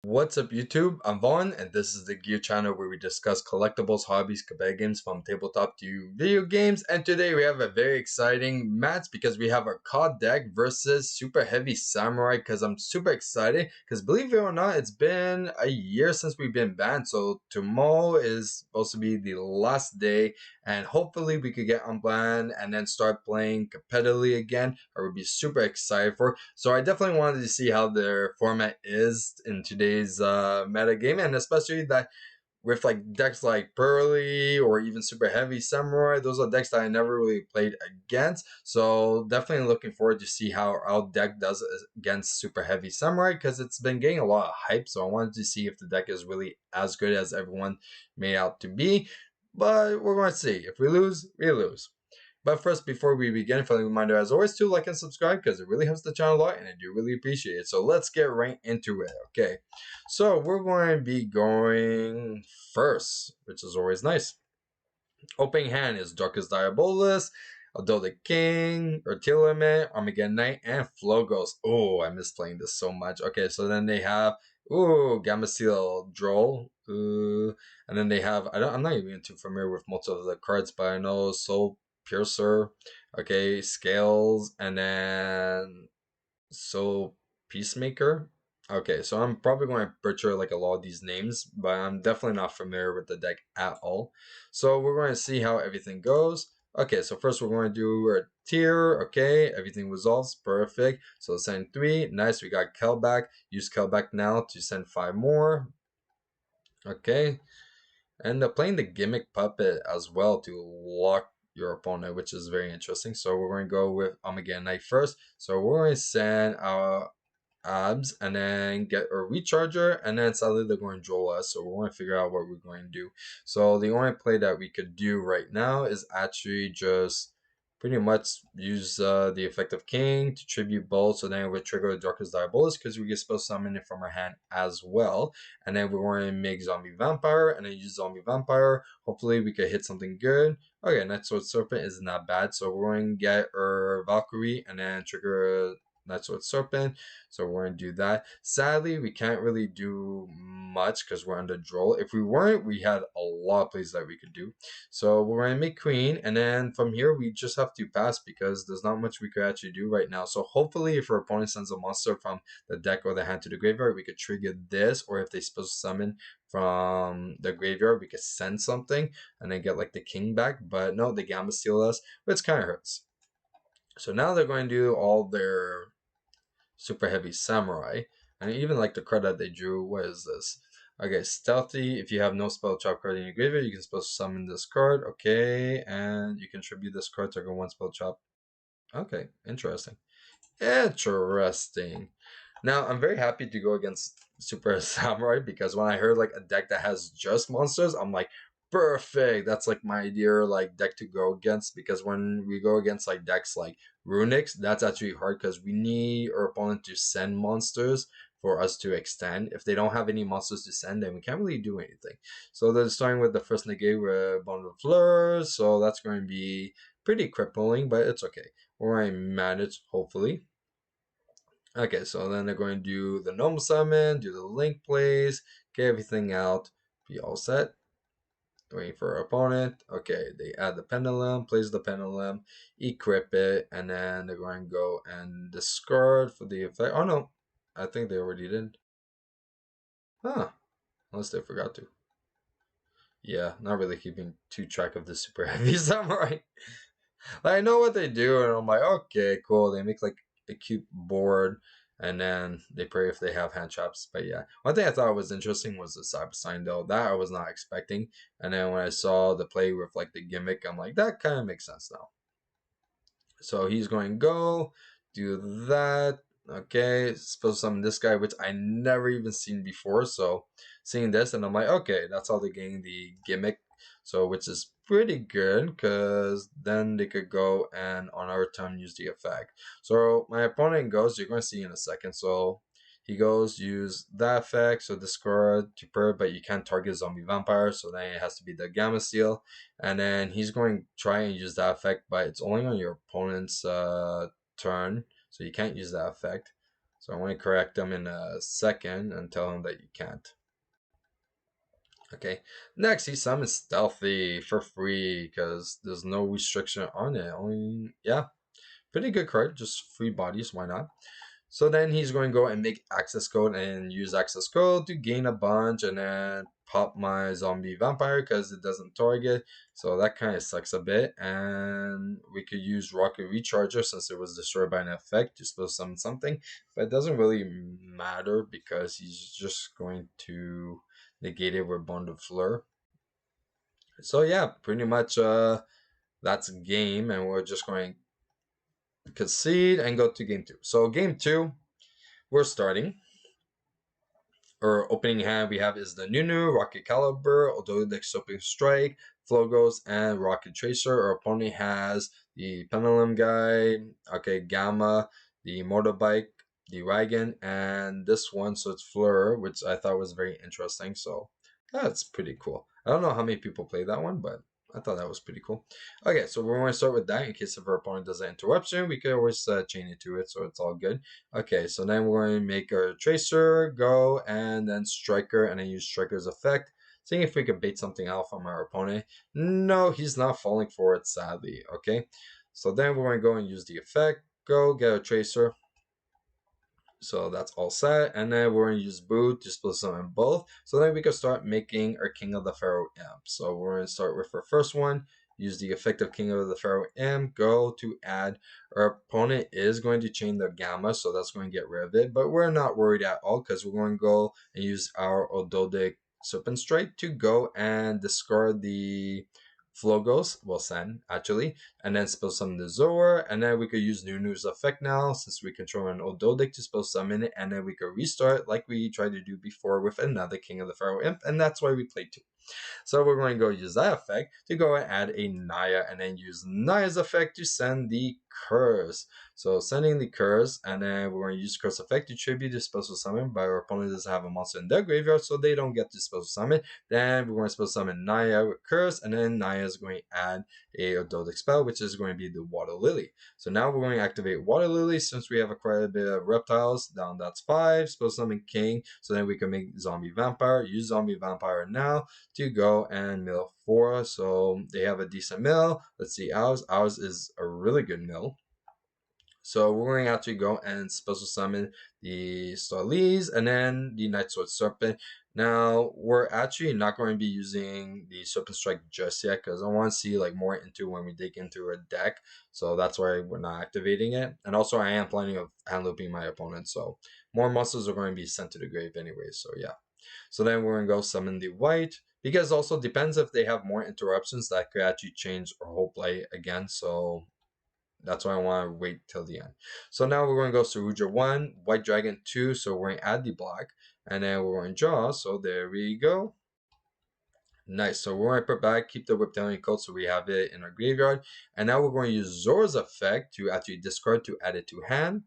What's up YouTube? I'm Vaughn and this is the Gear channel where we discuss collectibles, hobbies, competitive games from tabletop to video games. And today we have a very exciting match because we have our C.O.D deck versus Superheavy Samurai because I'm super excited because believe it or not, it's been a year since we've been banned. So tomorrow is supposed to be the last day and hopefully we could get unbanned and then start playing competitively again. I would be super excited for. So I definitely wanted to see how their format is in today's meta game, and especially that with like decks like Pearly or even Superheavy Samurai, those are decks that I never really played against. So definitely looking forward to see how our deck does against Superheavy Samurai because it's been getting a lot of hype. So I wanted to see if the deck is really as good as everyone made out to be. But we're going to see. If we lose, we lose. But first, before we begin, a friendly reminder as always to like and subscribe because it really helps the channel a lot and I do really appreciate it. So let's get right into it, okay? So we're going to be going first, which is always nice. Opening hand is Darkus Diabolus, Ogdoadic King, Limit, Armageddon Knight, and Flogos. Oh, I miss playing this so much. Okay, so then they have Gamma Droll. And then they have I'm not even too familiar with most of the cards, but I know Soul Piercer, okay, Scales, and then Soul Peacemaker. Okay, so I'm probably going to butcher like a lot of these names, but I'm definitely not familiar with the deck at all. So we're going to see how everything goes. Okay, so first we're going to do a tier. Okay, everything resolves. Perfect. So send 3. Nice, we got Kelback. Use Kelback now to send 5 more. Okay. And playing the Gimmick Puppet as well to lock your opponent, which is very interesting. So we're going to go with Armageddon Knight first. So we're going to send our abs and then get a recharger, and then sadly they're going to troll us, so we're going to figure out what we're going to do. So the only play that we could do right now is actually just pretty much use the effective king to tribute bolt, so then it would trigger the Darkus Diabolus because we can spell summon it from our hand as well. And then we're going to make zombie vampire and then use zombie vampire. Hopefully we could hit something good. Okay, Night Sword Serpent is not bad, so we're going to get our Valkyrie and then trigger Night Sword Serpent. So we're going to do that. Sadly, we can't really do much because we're under Droll. If we weren't, we had a lot of plays that we could do. So we're going to make Queen, and then from here, we just have to pass because there's not much we could actually do right now. So hopefully, if our opponent sends a monster from the deck or the hand to the graveyard, we could trigger this, or if they supposed to summon from the graveyard, we could send something and then get like the king back. But no, they Gamma Steal us, which kind of hurts. So now they're going to do all their Superheavy Samurai, and even like the card that they drew. What is this? Okay, Stealthy. If you have no spell trap card in your graveyard, you can spell summon this card. Okay, and you can tribute this card to go one spell trap. Okay, interesting. Interesting. Now, I'm very happy to go against Super Samurai because when I heard like a deck that has just monsters, I'm like, perfect. That's like my ideal like deck to go against because when we go against like decks like Runics, that's actually hard because we need our opponent to send monsters for us to extend. If they don't have any monsters to send, then we can't really do anything. So they're starting with the first negate with Bond of Fleurs, so that's going to be pretty crippling, but it's okay. We're going to manage, hopefully. Okay, so then they're going to do the normal summon, do the link plays, get everything out, be all set. Waiting for our opponent. Okay, they add the pendulum, plays the pendulum, equip it, and then they're going to go and discard for the effect. Oh no, I think they already did. Huh, unless they forgot to. Yeah, not really keeping too track of the Superheavy Samurai. I know what they do, and I'm like, okay, cool. They make like a cute board, and then they pray if they have hand traps. But yeah, one thing I thought was interesting was the cyber sign, though. That I was not expecting. And then when I saw the play with like the gimmick, I'm like, that kind of makes sense now. So he's going to go do that. Okay, supposed to summon this guy, which I never even seen before. So seeing this, and I'm like, okay, that's how they're getting the gimmick. So which is pretty good because then they could go and on our turn use the effect. So my opponent goes, you're going to see in a second. So he goes, use that effect, so discard to per, but you can't target zombie vampire, so then it has to be the Gamma Seal. And then he's going to try and use that effect, but it's only on your opponent's turn, so you can't use that effect. So I want to correct them in a second and tell him that you can't. Okay, next he summons Stealthy for free because there's no restriction on it. Only, yeah, pretty good card, just free bodies, why not? So then he's going to go and make access code and use access code to gain a bunch and then pop my zombie vampire because it doesn't target. So that kind of sucks a bit. And we could use rocket recharger since it was destroyed by an effect to still summon something. But it doesn't really matter because he's just going to negate it with Bond of Fleur. So yeah, pretty much that's game, and we're just going to concede and go to game 2. So game 2, we're starting. Our opening hand we have is the Nunu, Rocket Caliber, Ogdoadic Soaping Strike, Flogos, and Rocket Tracer. Our opponent has the Pendulum Guy, okay, Gamma, the Motorbike, the Wagon, and this one, so it's Fleur, which I thought was very interesting. So that's pretty cool. I don't know how many people play that one, but I thought that was pretty cool. Okay, so we're going to start with that in case if our opponent does an interruption. We can always chain it to it, so it's all good. Okay, so then we're going to make our Tracer, go, and then Striker, and then use Striker's effect. Seeing if we can bait something out from our opponent. No, he's not falling for it, sadly. Okay, so then we're going to go and use the effect. Go, get a Tracer. So that's all set. And then we're going to use boot to split summon both. So then we can start making our King of the Pharaoh Imp. So we're going to start with our first one. Use the effect of King of the Pharaoh Imp. Go to add. Our opponent is going to chain the Gamma. So that's going to get rid of it. But we're not worried at all because we're going to go and use our Ogdoadic Serpent Strike to go and discard the Flogos, well, Sen, actually, and then spell summon the Zor, and then we could use Nunu's effect now, since we control an Ogdoadic to spell summon it, and then we could restart like we tried to do before with another King of the Pharaoh Imp, and that's why we played 2. So we're going to go use that effect to go and add a Naya, and then use Naya's effect to send the Curse. So sending the Curse, and then we're going to use Curse effect to tribute the special summon, but our opponent doesn't have a monster in their graveyard, so they don't get to special summon. Then we're going to special summon Naya with Curse, and then Naya is going to add a Ogdoadic spell, which is going to be the Water Lily. So now we're going to activate Water Lily since we have quite a bit of reptiles. Down that's 5. Special summon King, so then we can make Zombie Vampire. Use Zombie Vampire now to go and mill 4. So they have a decent mill. Let's see ours. Ours is a really good mill. So we're going to actually go and special summon the Starlies and then the Night Sword Serpent. Now, we're actually not going to be using the Serpent Strike just yet because I want to see like more into when we dig into a deck. So that's why we're not activating it. And also I am planning on hand looping my opponent. So more monsters are going to be sent to the grave anyway. So yeah. So then we're going to go summon the white. Because also depends if they have more interruptions that could actually change our whole play again. So that's why I want to wait till the end. So now we're going to go Saruja 1, White Dragon 2. So we're going to add the block. And then we're going to draw. So there we go. Nice. So we're going to put back, keep the Reptilian Cult so we have it in our graveyard. And now we're going to use Zor's effect to actually discard to add it to hand.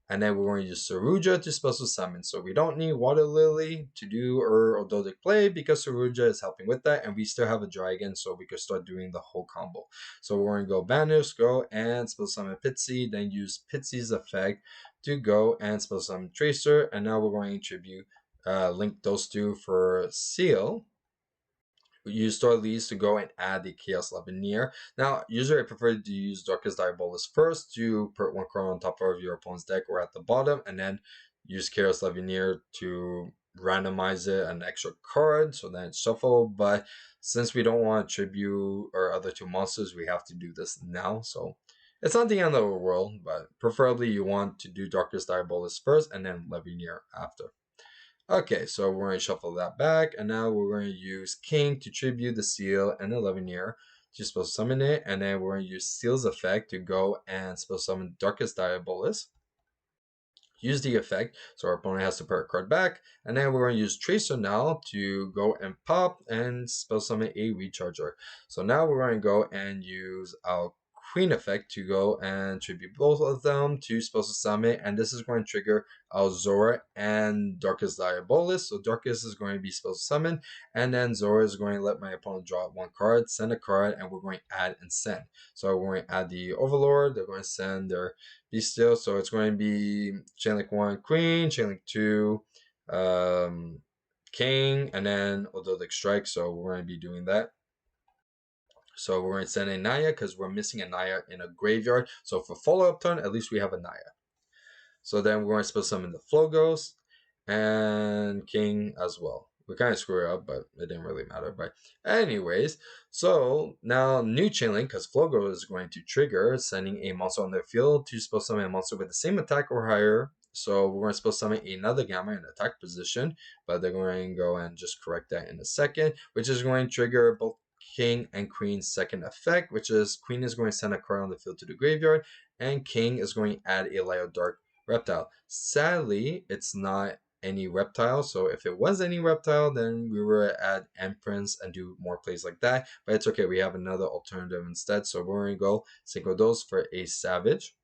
And then we're going to use Saruja to special summon. So we don't need Water Lily to do our Ogdoadic play because Saruja is helping with that. And we still have a dragon so we can start doing the whole combo. So we're going to go Banish, go and special summon Pitsy. Then use Pitsy's effect to go and special summon Tracer. And now we're going to tribute, link those two for Seal. Use store leads to go and add the Chaos Lavineer. Now, usually I prefer to use Darkest Diabolus first to put 1 card on top of your opponent's deck or at the bottom, and then use Chaos Lavineer to randomize it an extra card, so then it's shuffle. But since we don't want to tribute our other 2 monsters, we have to do this now. So it's not the end of the world, but preferably you want to do Darkest Diabolus first and then Lavineer after. Okay, so we're going to shuffle that back, and now we're going to use King to tribute the Seal and the Lavineer to spell summon it, and then we're going to use Seal's effect to go and spell summon Darkest Diabolus. Use the effect, so our opponent has to put a card back, and then we're going to use Tracer now to go and pop and spell summon a Recharger. So now we're going to go and use our Queen effect to go and tribute both of them to Special Summon, and this is going to trigger Zora and Darkus Diabolus. So Darkus is going to be Special Summon, and then Zora is going to let my opponent draw one card, send a card, and we're going to add and send. So we're going to add the Overlord, they're going to send their Bestial, so it's going to be Chainlink 1 Queen, Chainlink 2 King, and then Ogdoadic Strike, so we're going to be doing that. So we're going to send a Naya because we're missing a Naya in a graveyard. So for follow-up turn, at least we have a Naya. So then we're going to special summon the Flow Ghost and King as well. We kind of screw it up, but it didn't really matter. But anyways, so now new Chainlink, because Flow Ghost is going to trigger sending a monster on their field to special summon a monster with the same attack or higher. So we're going to special summon another Gamma in attack position, but they're going to go and just correct that in a second, which is going to trigger both King and Queen's second effect, which is Queen is going to send a card on the field to the graveyard, and King is going to add a Light of Dark reptile. Sadly, it's not any reptile, so if it was any reptile, then we were add Empress and do more plays like that, but it's okay, we have another alternative instead. So we're going to go Cinco Dos for a Savage,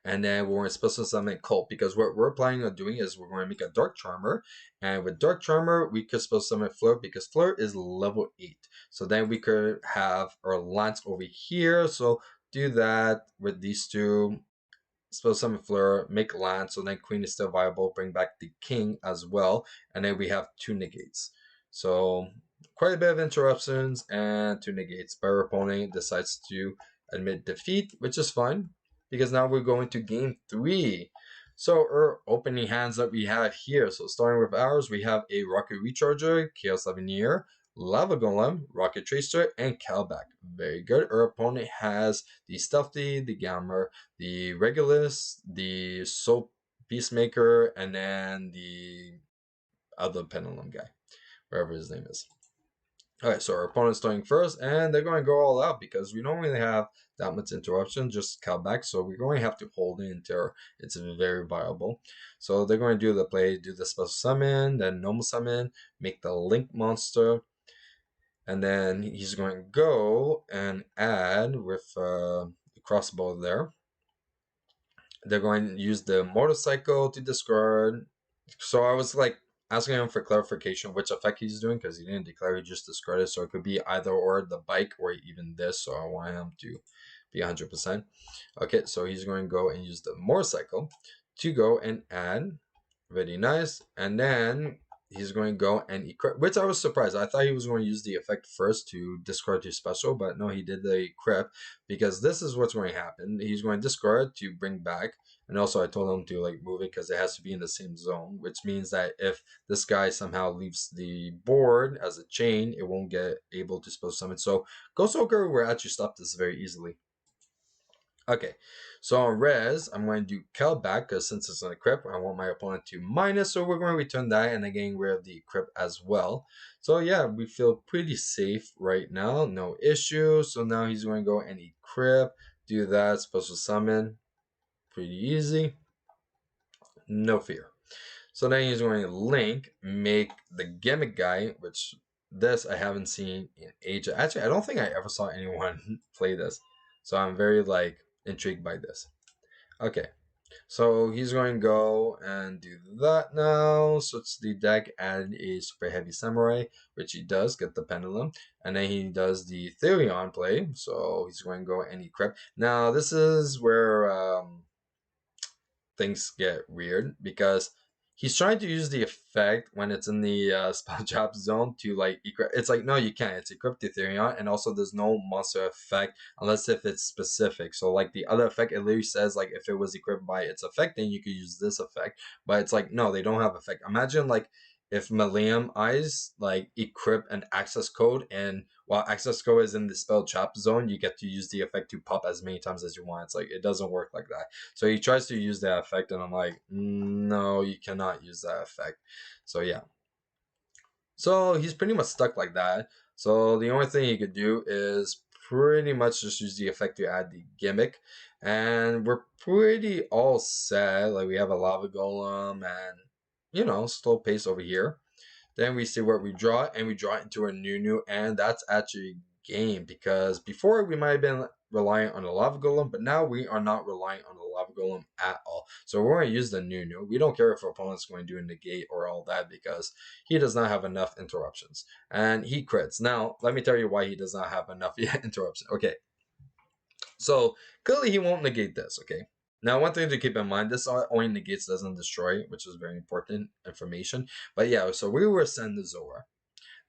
and then we're going to special summon Cult, because what we're planning on doing is we're going to make a Dark Charmer, and with Dark Charmer we could special summon Flirt, because Flirt is level 8, so then we could have our Lance over here. So do that with these two, special summon Fleur, make Lance, so then Queen is still viable, bring back the King as well, and then we have 2 negates. So quite a bit of interruptions and 2 negates, but our opponent decides to admit defeat, which is fine, because now we're going to game 3. So our opening hands that we have here, so starting with ours, we have a Rocket Recharger, Chaos Ogdoadic, Lava Golem, Rocket Tracer, and Callback. Very good. Our opponent has the Stealthy, the Gamma, the Regulus, the Soap Peacemaker, and then the other Pendulum guy, wherever his name is. Alright, so our opponent's starting first, and they're going to go all out because we don't really have that much interruption, just Callback, so we're going to have to hold it until it's very viable. So they're going to do the play, do the special summon, then normal summon, make the Link monster, and then he's going to go and add with the crossbow there. They're going to use the motorcycle to discard. So I was like asking him for clarification which effect he's doing, because he didn't declare, he just discarded. So it could be either or, the bike or even this. So I want him to be 100%. Okay, so he's going to go and use the motorcycle to go and add. Very nice. And then he's going to go and equip, which I was surprised. I thought he was going to use the effect first to discard to special, but no, he did the equip, because this is what's going to happen. He's going to discard to bring back, and also I told him to like move it because it has to be in the same zone, which means that if this guy somehow leaves the board as a chain, it won't get able to special summon. So Ghost Ogre will actually stop this very easily. Okay, so on res, I'm going to do Kel back, because since it's an equip, I want my opponent to minus, so we're going to return that, and again, rid of the equip as well. So yeah, we feel pretty safe right now, no issue. So now he's going to go and equip, do that, special summon, pretty easy, no fear. So then he's going to link, make the gimmick guy, which this I haven't seen in ages. Actually, I don't think I ever saw anyone play this, so I'm very like intrigued by this. Okay, so he's going to go and do that now. Switch the deck, add a Superheavy Samurai, which he does, get the Pendulum, and then he does the Therion play. So he's going to go and equip. Now this is where things get weird, because he's trying to use the effect when it's in the spell drop zone to like equip. It's like, no, you can't. It's equipped to Therion, and also there's no monster effect unless if it's specific. So like the other effect, it literally says like if it was equipped by its effect, then you could use this effect. But it's like, no, they don't have effect. Imagine like if Millennium Eyes like equip an access code, and while access code is in the spell trap zone, you get to use the effect to pop as many times as you want. It's like, it doesn't work like that. So he tries to use that effect, and I'm like, no, you cannot use that effect. So yeah. So he's pretty much stuck like that. So the only thing he could do is pretty much just use the effect to add the gimmick. And we're pretty all set. Like we have a Lava Golem and, you know, slow pace over here. Then we see what we draw, and we draw it into a new, and that's actually game, because before we might have been reliant on a lava golem, but now we are not reliant on a lava golem at all. So we're going to use the Nunu. We don't care if our opponent's going to do a negate or all that, because he does not have enough interruptions. And he crits. Now, let me tell you why he does not have enough interruptions. Okay. So clearly he won't negate this, okay? Now, one thing to keep in mind, this only negates, doesn't destroy, which is very important information. But yeah, so we will send the Zora.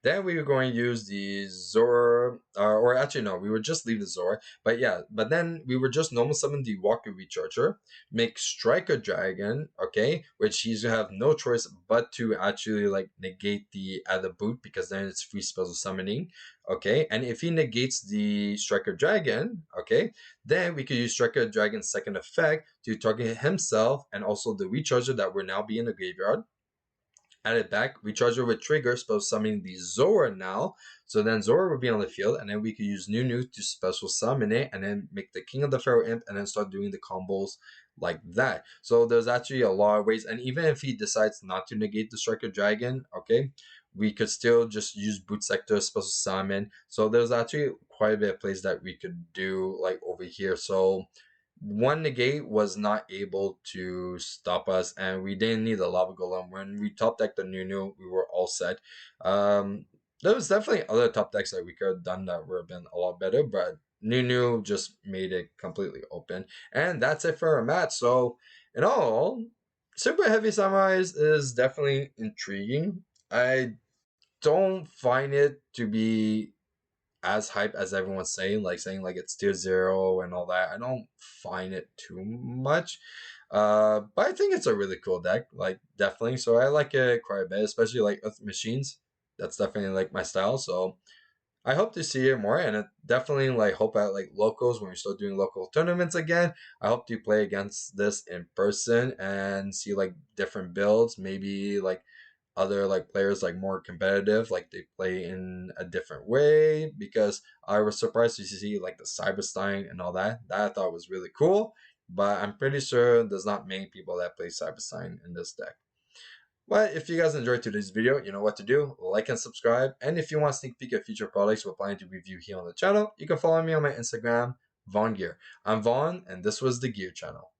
Then we were going to use the Zora, or actually no, we would just leave the Zora. But yeah, but then we would just normal summon the Walker Recharger, make Striker Dragon, okay, which he's gonna have no choice but to actually like negate the other boot, because then it's free spells of summoning, okay. And if he negates the Striker Dragon, okay, then we could use Striker Dragon's second effect to target himself and also the Recharger that will now be in the graveyard. Add it back, recharge it with trigger, spell summoning the Zora now. So then Zora will be on the field, and then we could use Nunu to special summon it, and then make the King of the Pharaoh Imp, and then start doing the combos like that. So there's actually a lot of ways, and even if he decides not to negate the Striker Dragon, okay, we could still just use Boot Sector, special summon. So there's actually quite a bit of plays that we could do like over here. So one negate was not able to stop us, and we didn't need the lava golem. When we top decked the Nunu, we were all set. There was definitely other top decks that we could have done that would have been a lot better, but Nunu just made it completely open. And that's it for our match. So in all, Superheavy Samurai is definitely intriguing. I don't find it to be as hype as everyone's saying, like it's tier 0 and all that. I don't find it too much. But I think it's a really cool deck, like definitely. So I like it quite a bit, especially like with machines. That's definitely like my style. So I hope to see it more, and it definitely like hope at like locals when we start doing local tournaments again. I hope to play against this in person and see like different builds, maybe like other like players like more competitive, like they play in a different way, because I was surprised to see like the Cyberstein and all that. That I thought was really cool, but I'm pretty sure there's not many people that play Cyberstein in this deck. But if you guys enjoyed today's video, you know what to do. Like and subscribe. And if you want a sneak peek at future products we're planning to review here on the channel, you can follow me on my Instagram, VaughnGear. I'm Vaughn, and this was the Gear Channel.